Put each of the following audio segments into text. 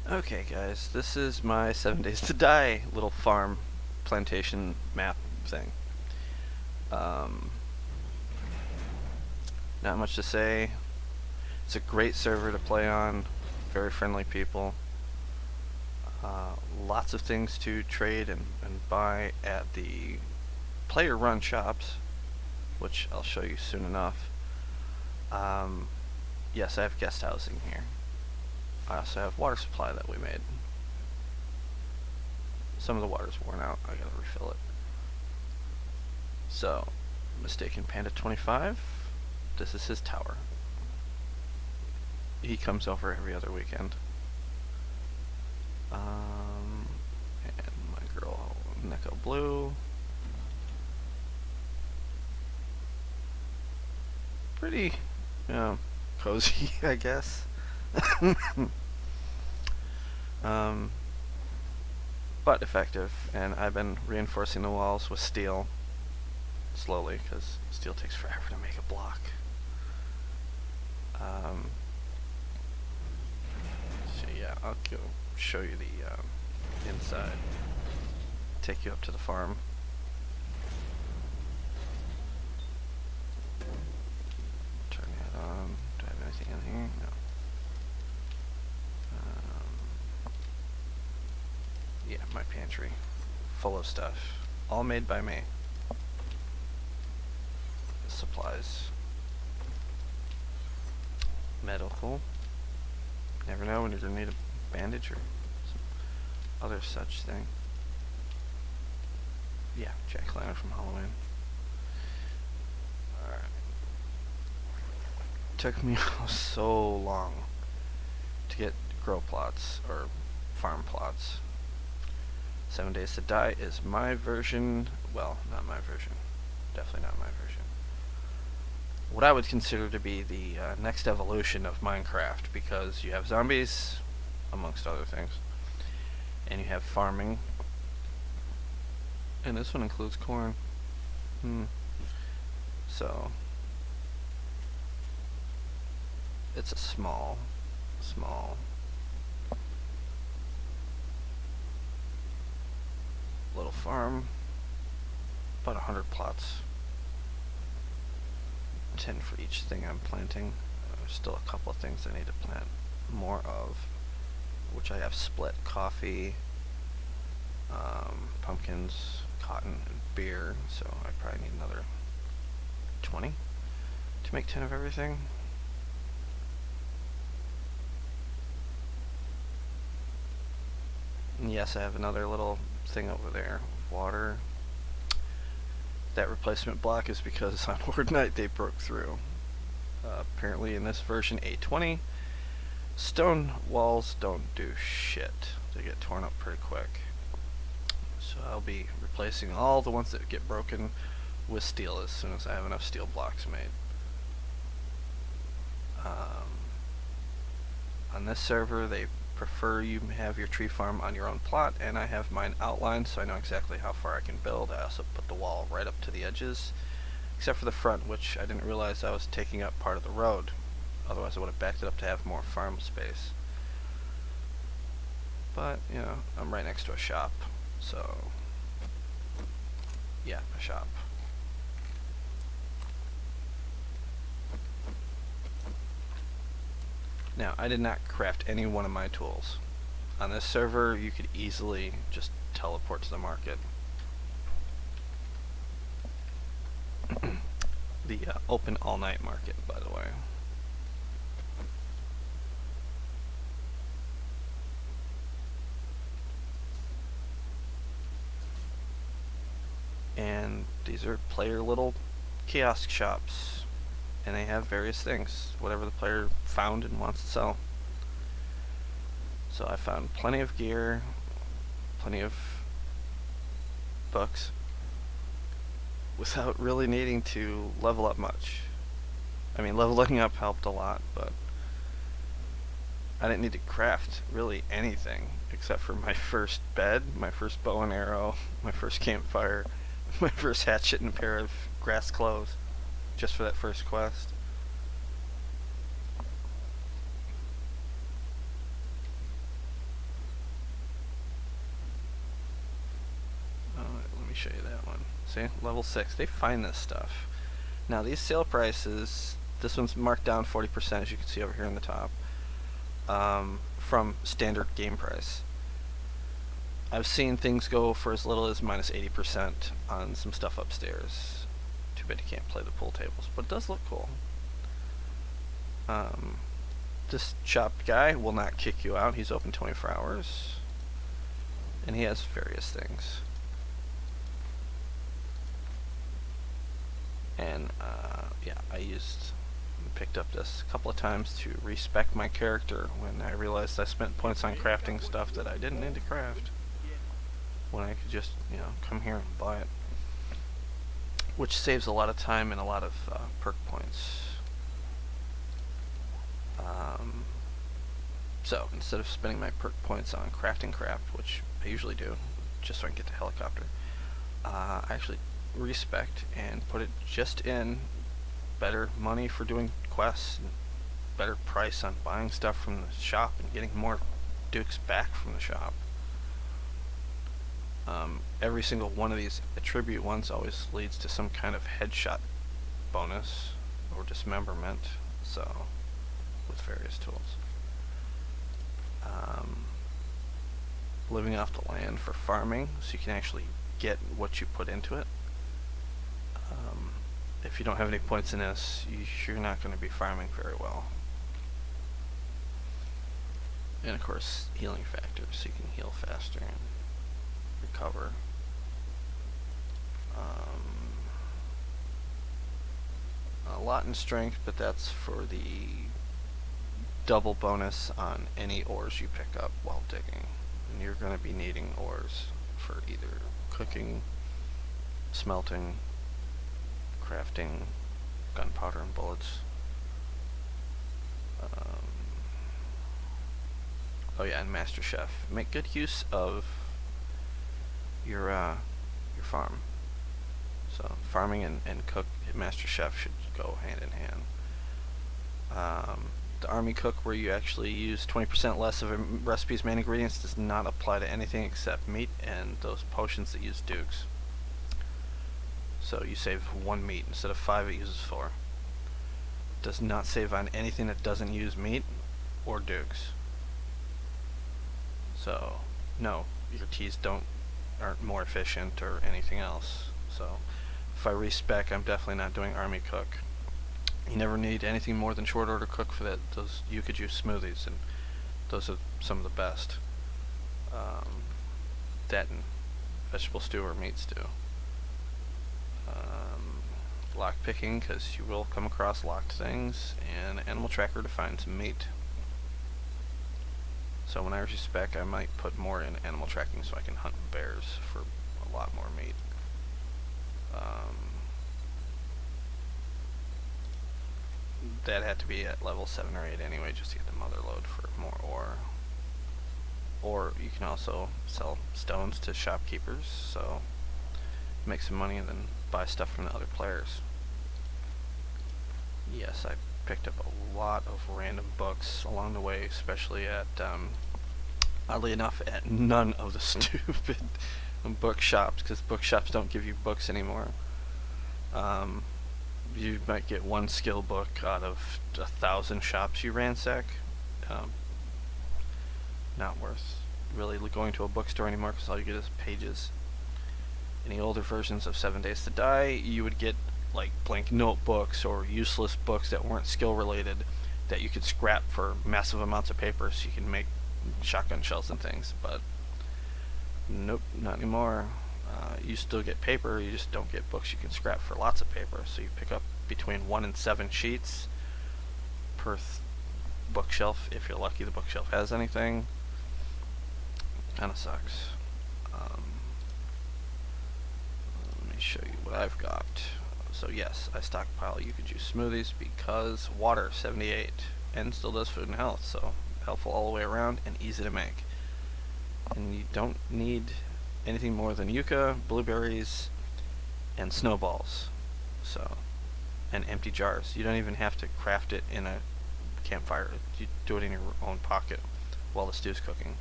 Okay guys, this is my 7 Days to Die little farm plantation map thing. Um, Not much to say. It's a great server to play on, very friendly people. Lots of things to trade and buy at the player run shops, which I'll show you soon enough. Yes, I have guest housing here. I also have water supply that we made. Some of the water's worn out, I gotta refill it. So, Mistaken Panda 25, this is his tower. He comes over every other weekend. And my girl Neko Blue. Pretty, cozy, I guess. But effective, and I've been reinforcing the walls with steel slowly because steel takes forever to make a block. So yeah, I'll go show you the inside. Take you up to the farm. Turn that on. Do I have anything in here? No. Yeah, my pantry. Full of stuff. All made by me. Supplies. Medical. Never know when you're gonna need a bandage or some other such thing. Yeah, jack-o'-lantern from Halloween. Alright. Took me so long to get grow plots, or farm plots. 7 Days to Die is my version. Well, not my version. Definitely not my version. What I would consider to be the next evolution of Minecraft, because you have zombies, amongst other things, and you have farming, and this one includes corn. So it's a small little farm, about 100 plots, 10 for each thing I'm planting. There's still a couple of things I need to plant more of, which I have split: coffee, pumpkins, cotton, and beer. So I probably need another 20 to make 10 of everything. And yes, I have another little thing over there, water. That replacement block is because on Horde Night they broke through. Apparently in this version 820, stone walls don't do shit. They get torn up pretty quick. So I'll be replacing all the ones that get broken with steel as soon as I have enough steel blocks made. On this server they prefer you have your tree farm on your own plot, and I have mine outlined so I know exactly how far I can build. I also put the wall right up to the edges, except for the front, which I didn't realize I was taking up part of the road. Otherwise I would have backed it up to have more farm space. But, you know, I'm right next to a shop, so yeah, a shop. Now, I did not craft any one of my tools. On this server, you could easily just teleport to the market. The open all-night market, by the way. And these are player little kiosk shops, and they have various things, whatever the player found and wants to sell. So I found plenty of gear, plenty of books, without really needing to level up much. I mean, leveling up helped a lot, but I didn't need to craft really anything except for my first bed, my first bow and arrow, my first campfire, my first hatchet, and a pair of grass clothes, just for that first quest. show you that one. See, level 6. They find this stuff. Now these sale prices, this one's marked down 40%, as you can see over here on the top, from standard game price. I've seen things go for as little as minus 80% on some stuff upstairs. Too bad you can't play the pool tables, but it does look cool. This shop guy will not kick you out. He's open 24 hours. And he has various things. And yeah, I picked up this a couple of times to respec my character when I realized I spent points on crafting stuff that I didn't need to craft, when I could just, you know, come here and buy it, which saves a lot of time and a lot of perk points. So instead of spending my perk points on crafting crap, which I usually do just so I can get the helicopter, I actually respect and put it just in better money for doing quests, and better price on buying stuff from the shop and getting more dukes back from the shop. Every single one of these attribute ones always leads to some kind of headshot bonus or dismemberment, so with various tools. Living off the land for farming, so you can actually get what you put into it. If you don't have any points in this, you're not going to be farming very well. And of course, healing factors, so you can heal faster and recover. A lot in strength, but that's for the double bonus on any ores you pick up while digging. And you're going to be needing ores for either cooking, smelting, crafting, gunpowder and bullets. Oh yeah, and Master Chef. Make good use of your farm. So farming and cook, Master Chef should go hand in hand. The Army Cook, where you actually use 20% less of a recipe's main ingredients, does not apply to anything except meat and those potions that use dukes. So you save 1 meat instead of 5, it uses 4. Does not save on anything that doesn't use meat or dukes. So no, your teas aren't more efficient or anything else. So if I respec, I'm definitely not doing Army Cook. You never need anything more than short order cook for that. Those you could use smoothies, and those are some of the best. That and vegetable stew or meat stew. Lock picking, because you will come across locked things, and animal tracker to find some meat. So when I respec, I might put more in animal tracking so I can hunt bears for a lot more meat. That had to be at level 7 or 8 anyway, just to get the mother load for more ore. Or you can also sell stones to shopkeepers, so make some money and then buy stuff from the other players. Yes, I picked up a lot of random books along the way, especially at, oddly enough, at none of the stupid bookshops, because bookshops don't give you books anymore. You might get 1 skill book out of 1,000 shops you ransack. Not worth really going to a bookstore anymore, because all you get is pages. Any older versions of 7 Days to Die, you would get like blank notebooks or useless books that weren't skill related that you could scrap for massive amounts of paper so you can make shotgun shells and things. But nope, not anymore. You still get paper, you just don't get books you can scrap for lots of paper. So you pick up between 1 and 7 sheets per bookshelf. If you're lucky the bookshelf has anything. Kinda sucks. Let me show you what I've got. So yes, I stockpile you could use smoothies because water 78 and still does food and health, so helpful all the way around and easy to make. And you don't need anything more than yucca, blueberries, and snowballs. So, and empty jars. You don't even have to craft it in a campfire. You do it in your own pocket while the stew's cooking.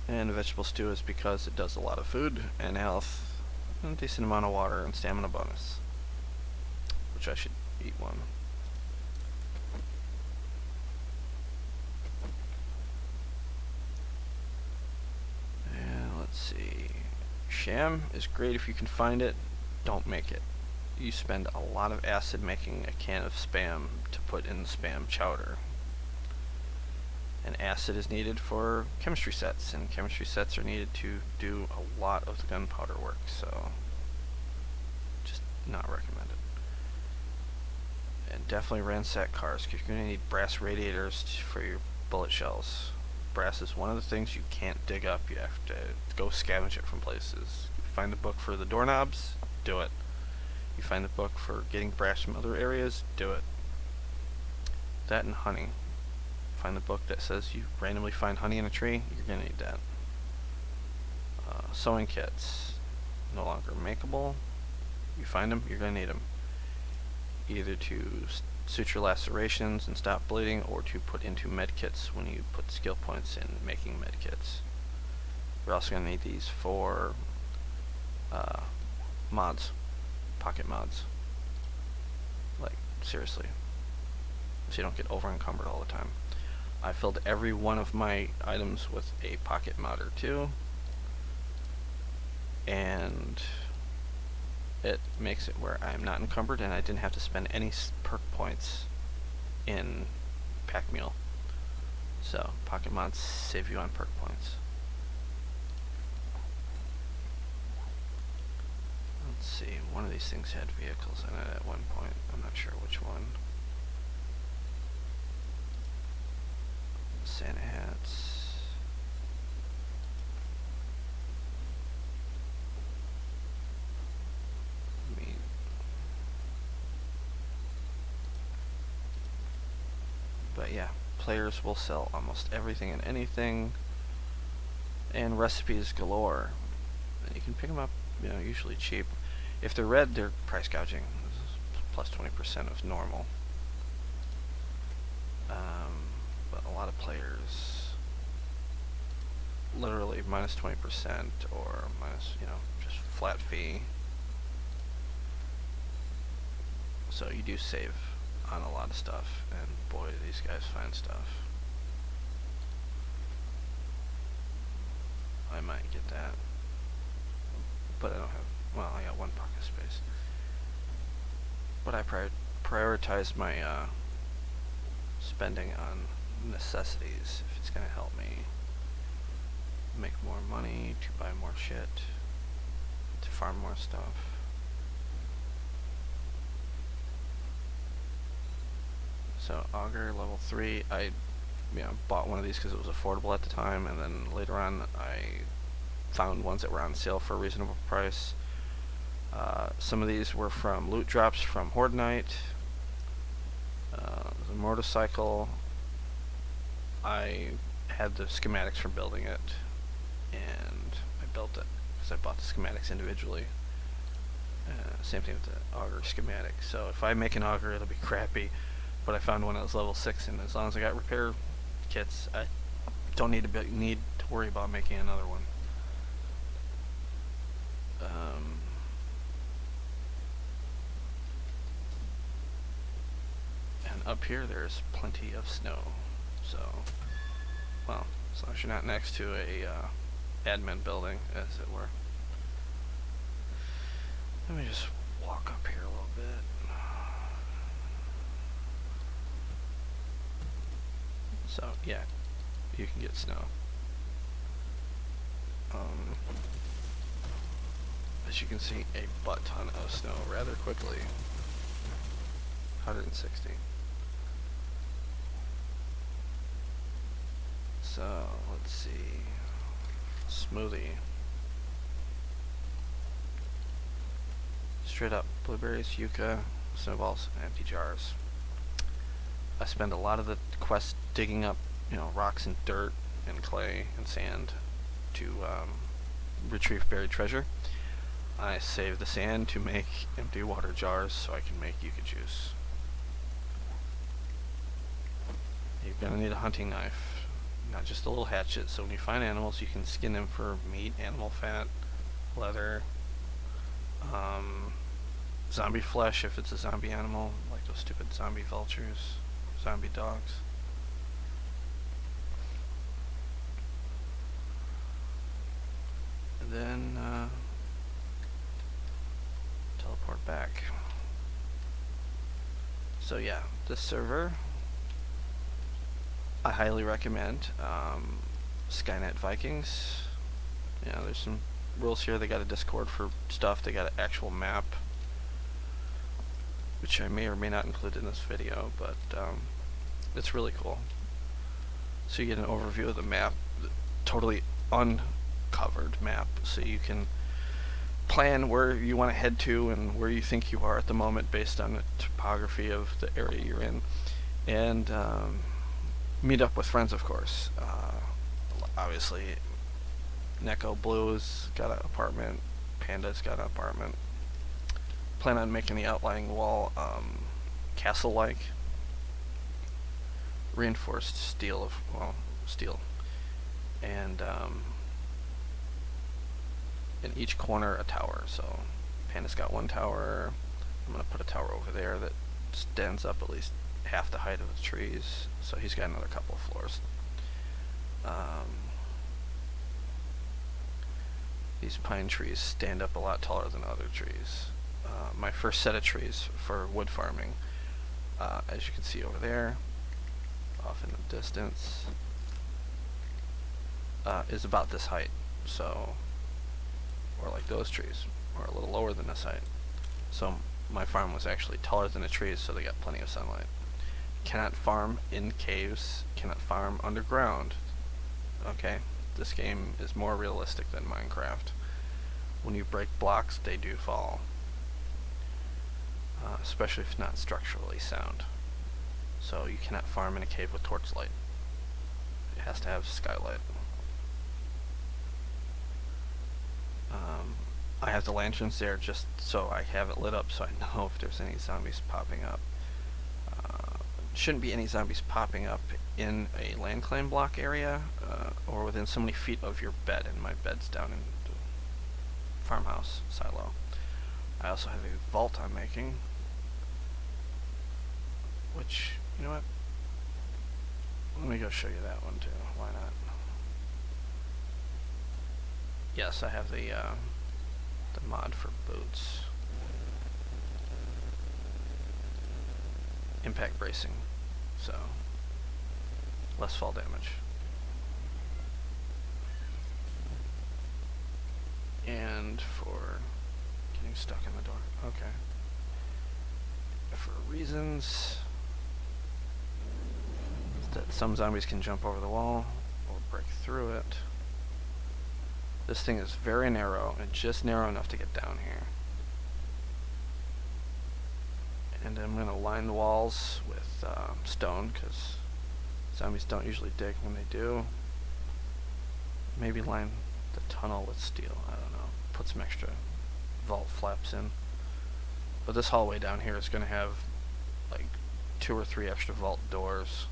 And vegetable stew is because it does a lot of food and health, and a decent amount of water and stamina bonus. Which I should eat one. And let's see. Sham is great if you can find it. Don't make it. You spend a lot of acid making a can of spam to put in the spam chowder. And acid is needed for chemistry sets, and chemistry sets are needed to do a lot of the gunpowder work, so just not recommended. And definitely ransack cars, because you're going to need brass radiators for your bullet shells. Brass is one of the things you can't dig up. You have to go scavenge it from places. You find the book for the doorknobs, do it. You find the book for getting brass from other areas, do it. That and honey. Find the book that says you randomly find honey in a tree, you're going to need that. Sewing kits, no longer makeable. You find them, you're going to need them. Either to suture lacerations and stop bleeding, or to put into med kits when you put skill points in making med kits. We're also going to need these for mods, pocket mods. Like, seriously. So you don't get over encumbered all the time. I filled every one of my items with a pocket mod or two, and it makes it where I'm not encumbered and I didn't have to spend any perk points in pack meal. So pocket mods save you on perk points. Let's see, one of these things had vehicles in it at one point. I'm not sure which one. Santa hats. Meat. But yeah, players will sell almost everything and anything, and recipes galore. And you can pick them up, you know, usually cheap. If they're red, they're price gouging. Plus 20% of normal. But a lot of players literally minus 20% or minus, you know, just flat fee. So you do save on a lot of stuff, and boy, do these guys find stuff. I might get that, but I don't have, well, I got one pocket space. But I prioritize my spending on necessities if it's going to help me make more money, to buy more shit, to farm more stuff. So auger level 3, I bought one of these because it was affordable at the time, and then later on I found ones that were on sale for a reasonable price. Some of these were from loot drops from Horde Night. The motorcycle, I had the schematics for building it, and I built it because I bought the schematics individually. Same thing with the auger schematic. So if I make an auger, it'll be crappy, but I found one that was level 6, and as long as I got repair kits, I don't need to worry about making another one. And up here there's plenty of snow, so, well, as long as you're not next to a admin building, as it were. Let me just walk up here a little bit. So, yeah, you can get snow. As you can see, a butt ton of snow rather quickly. 160. So, let's see. Smoothie. Straight up blueberries, yucca, snowballs, and empty jars. I spend a lot of the quest digging up, rocks and dirt and clay and sand to retrieve buried treasure. I save the sand to make empty water jars so I can make yucca juice. You're gonna need a hunting knife. not just a little hatchet. So when you find animals, you can skin them for meat, animal fat, leather, zombie flesh if it's a zombie animal, like those stupid zombie vultures, zombie dogs. And then teleport back. So yeah, this server I highly recommend. Skynet Vikings. Yeah, there's some rules here. They got a Discord for stuff. They got an actual map, which I may or may not include in this video, but it's really cool. So you get an overview of the map, totally uncovered map, so you can plan where you want to head to and where you think you are at the moment based on the topography of the area you're in, and meet up with friends, of course. Obviously, Neko Blue's got an apartment, Panda's got an apartment. Plan on making the outlying wall castle-like, reinforced steel, steel, and in each corner a tower. So Panda's got one tower. I'm gonna put a tower over there that stands up at least half the height of the trees, so he's got another couple of floors. These pine trees stand up a lot taller than other trees. My first set of trees for wood farming, as you can see over there, off in the distance, is about this height. So, or like those trees, or a little lower than this height. So my farm was actually taller than the trees, so they got plenty of sunlight. Cannot farm in caves, cannot farm underground. Okay, this game is more realistic than Minecraft. When you break blocks, they do fall. Especially if not structurally sound. So you cannot farm in a cave with torchlight. It has to have skylight. I have the lanterns there just so I have it lit up so I know if there's any zombies popping up. Shouldn't be any zombies popping up in a land claim block area or within so many feet of your bed, and my bed's down in the farmhouse silo. I also have a vault I'm making, which, you know what, let me go show you that one too, why not? Yes, I have the mod for boots. Impact bracing, so less fall damage. And for getting stuck in the door, okay. For reasons that some zombies can jump over the wall or break through it. This thing is very narrow, and just narrow enough to get down here. And I'm going to line the walls with stone, because zombies don't usually dig when they do. Maybe line the tunnel with steel, I don't know. Put some extra vault flaps in. But this hallway down here is going to have like 2 or 3 extra vault doors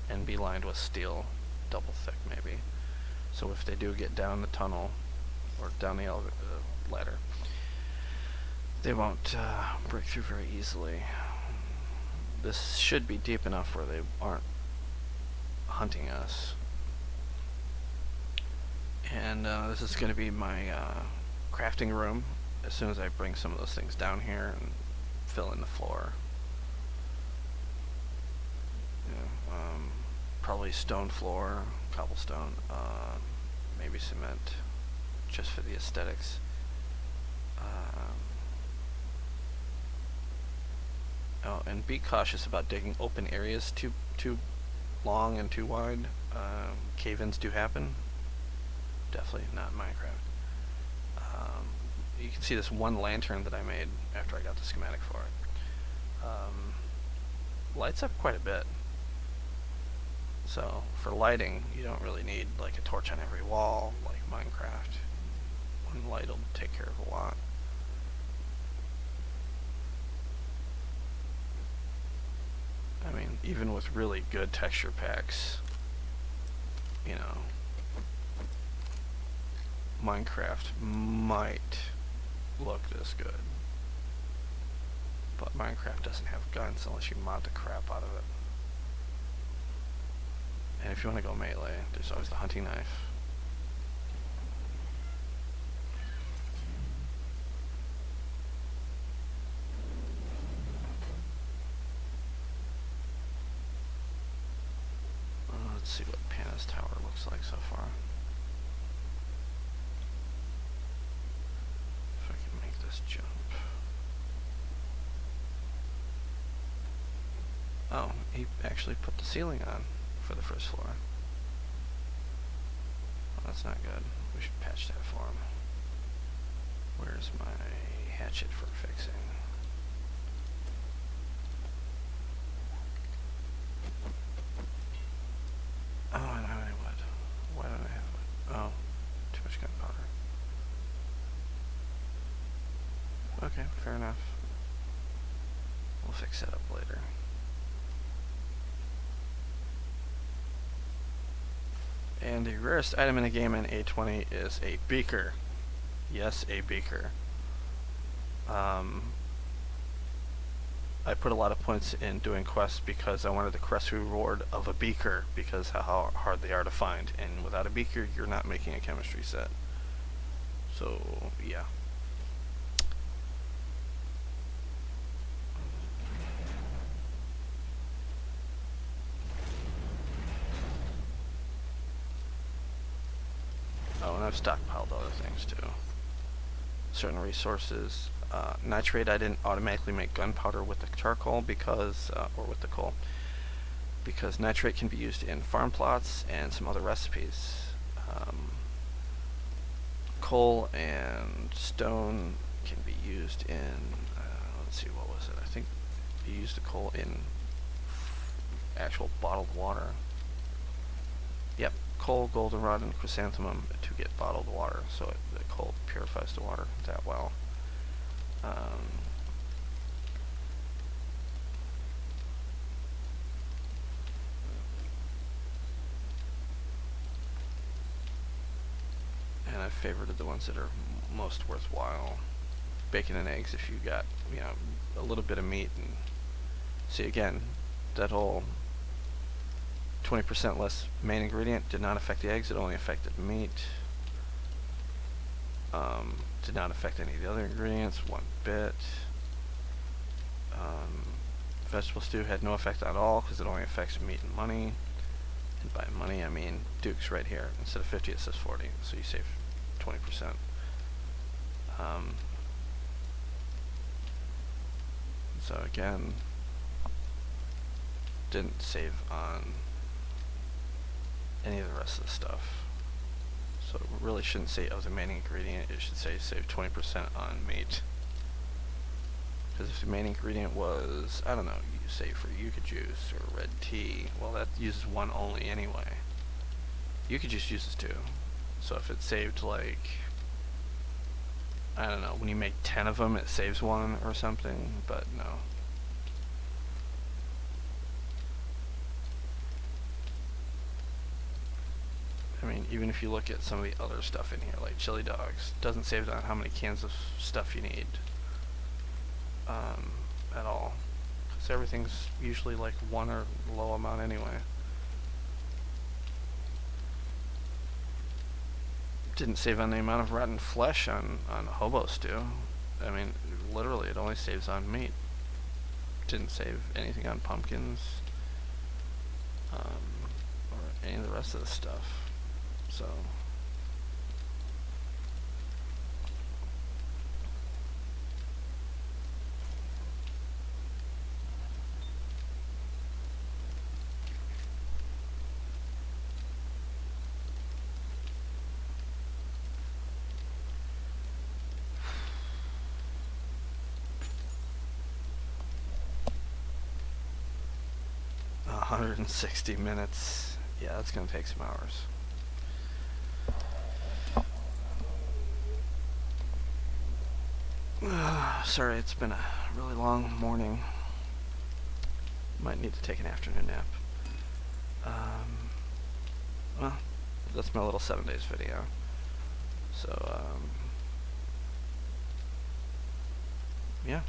and be lined with steel, double thick maybe. So if they do get down the tunnel or down the ladder, they won't break through very easily. This should be deep enough where they aren't hunting us. And this is going to be my crafting room as soon as I bring some of those things down here and fill in the floor. Probably stone floor, cobblestone, maybe cement, just for the aesthetics. Oh, and be cautious about digging open areas too long and too wide. Cave-ins do happen. Definitely not Minecraft. You can see this one lantern that I made after I got the schematic for it. Lights up quite a bit. So for lighting, you don't really need like a torch on every wall like Minecraft. One light will take care of a lot. I mean, even with really good texture packs, you know, Minecraft might look this good. But Minecraft doesn't have guns unless you mod the crap out of it. And if you want to go melee, there's always the hunting knife. Let's see what Pana's Tower looks like so far. If I can make this jump. Oh, he actually put the ceiling on for the first floor. Well, that's not good. We should patch that for him. Where's my hatchet for fixing? Oh, I don't have any wood. Why don't I have wood? Oh, too much gunpowder. Okay, fair enough. We'll fix that up later. And the rarest item in the game in A20 is a beaker. Yes, a beaker. I put a lot of points in doing quests because I wanted the quest reward of a beaker because how hard they are to find. And without a beaker, you're not making a chemistry set. So, yeah. Oh, and I've stockpiled other things too. Certain resources. Nitrate, I didn't automatically make gunpowder with the charcoal because, or with the coal, because nitrate can be used in farm plots and some other recipes. Coal and stone can be used in, let's see, what was it? I think you used the coal in actual bottled water. Yep, coal, goldenrod, and chrysanthemum to get bottled water, so the coal purifies the water that well. And I've favorited the ones that are most worthwhile. Bacon and eggs if you got, you know, a little bit of meat. And see, again, that whole 20% less main ingredient did not affect the eggs, it only affected meat. Did not affect any of the other ingredients one bit. Vegetable stew had no effect at all because it only affects meat and money. And by money I mean Duke's right here. Instead of 50 it says 40, so you save 20%. So again, didn't save on any of the rest of the stuff. So it really shouldn't say of the main ingredient, it should say save 20% on meat. Because if the main ingredient was, I don't know, you say for yucca juice or red tea, well that uses one only anyway. Yucca juice uses two. So if it saved like, I don't know, when you make 10 of them it saves one or something, but no. I mean, even if you look at some of the other stuff in here, like chili dogs, doesn't save on how many cans of stuff you need at all. Because everything's usually like one or low amount anyway. Didn't save on the amount of rotten flesh on hobo stew. I mean, literally, it only saves on meat. Didn't save anything on pumpkins, or any of the rest of the stuff. So, $160 minutes. Yeah, that's gonna take some hours. Sorry, it's been a really long morning. Might need to take an afternoon nap. Well, that's my little 7 days video. So, yeah.